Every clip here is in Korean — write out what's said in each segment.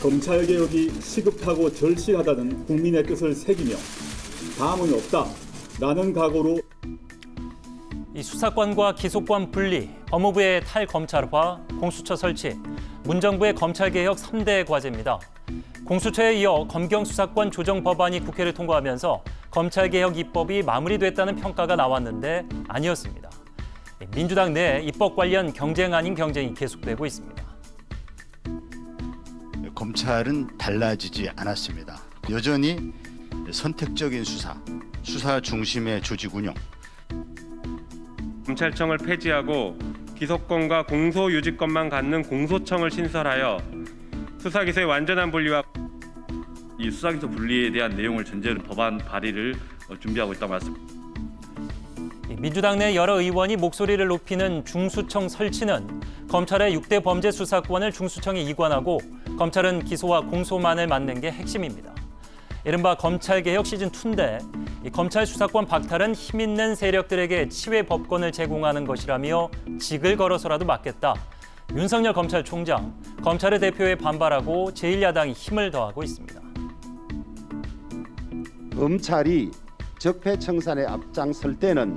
검찰개혁이 시급하고 절실하다는 국민의 뜻을 새기며 다음은 없다라는 각오로 이 수사권과 기소권 분리, 법무부의 탈검찰화, 공수처 설치, 문정부의 검찰개혁 3대 과제입니다. 공수처에 이어 검경수사권 조정 법안이 국회를 통과하면서 검찰개혁 입법이 마무리됐다는 평가가 나왔는데 아니었습니다. 민주당 내 입법 관련 경쟁 아닌 경쟁이 계속되고 있습니다. 검찰은 달라지지 않았습니다. 여전히 선택적인 수사 중심의 조직 운영. 검찰청을 폐지하고 기소권과 공소유지권만 갖는 공소청을 신설하여 수사기소의 완전한 분리와 이 수사기소 분리에 대한 내용을 전제로 법안 발의를 준비하고 있다고 말씀드립니다. 민주당 내 여러 의원이 목소리를 높이는 중수청 설치는 검찰의 6대 범죄 수사권을 중수청에 이관하고 검찰은 기소와 공소만을 맡는 게 핵심입니다. 이른바 검찰개혁 시즌2인데 이 검찰 수사권 박탈은 힘있는 세력들에게 치외 법권을 제공하는 것이라며 직을 걸어서라도 막겠다. 윤석열 검찰총장, 검찰의 대표에 반발하고 제1야당이 힘을 더하고 있습니다. 검찰이 적폐청산에 앞장설 때는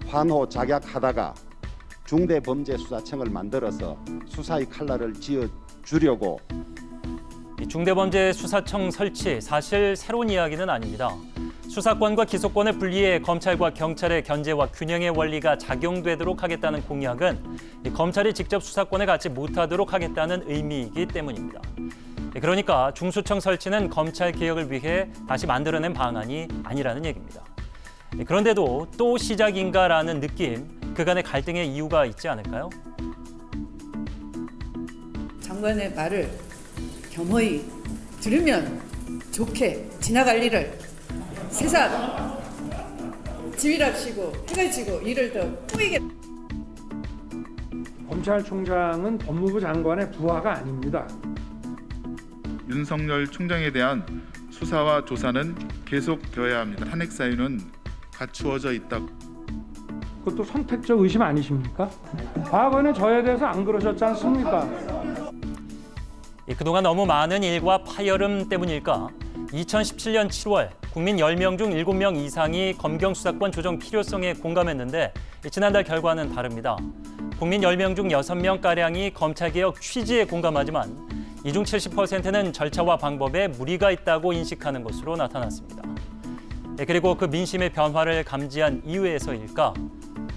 환호작약하다가 중대범죄수사청을 만들어서 수사의 칼날을 쥐어주려고 중대범죄수사청 설치, 사실 새로운 이야기는 아닙니다. 수사권과 기소권을 분리해 검찰과 경찰의 견제와 균형의 원리가 작용되도록 하겠다는 공약은 검찰이 직접 수사권을 갖지 못하도록 하겠다는 의미이기 때문입니다. 그러니까 중수청 설치는 검찰 개혁을 위해 다시 만들어낸 방안이 아니라는 얘기입니다. 그런데도 또 시작인가라는 느낌, 그간의 갈등의 이유가 있지 않을까요? 장관의 말을 겸허히 들으면 좋게 지나갈 일을 세상 지휘랍시고 해가 지고 일을 더 꾸이게. 검찰총장은 법무부 장관의 부하가 아닙니다. 윤석열 총장에 대한 수사와 조사는 계속되어야 합니다. 탄핵 사유는 갖추어져 있다. 그것도 선택적 의심 아니십니까? 과거에는 저에 대해서 안 그러셨지 않습니까? 그동안 너무 많은 일과 파열음 때문일까? 2017년 7월 국민 10명 중 7명 이상이 검경수사권 조정 필요성에 공감했는데 지난달 결과는 다릅니다. 국민 10명 중 6명가량이 검찰개혁 취지에 공감하지만 이 중 70%는 절차와 방법에 무리가 있다고 인식하는 것으로 나타났습니다. 그리고 그 민심의 변화를 감지한 이유에서일까?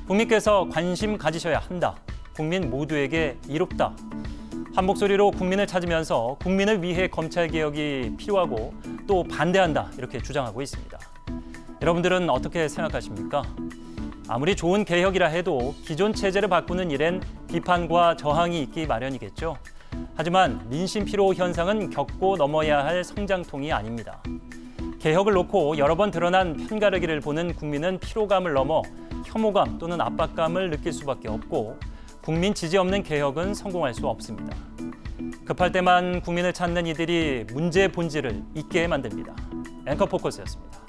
국민께서 관심 가지셔야 한다. 국민 모두에게 이롭다. 한 목소리로 국민을 찾으면서 국민을 위해 검찰개혁이 필요하고 또 반대한다. 이렇게 주장하고 있습니다. 여러분들은 어떻게 생각하십니까? 아무리 좋은 개혁이라 해도 기존 체제를 바꾸는 일엔 비판과 저항이 있기 마련이겠죠. 하지만 민심 피로 현상은 겪고 넘어야 할 성장통이 아닙니다. 개혁을 놓고 여러 번 드러난 편가르기를 보는 국민은 피로감을 넘어 혐오감 또는 압박감을 느낄 수밖에 없고 국민 지지 없는 개혁은 성공할 수 없습니다. 급할 때만 국민을 찾는 이들이 문제의 본질을 잊게 만듭니다. 앵커 포커스였습니다.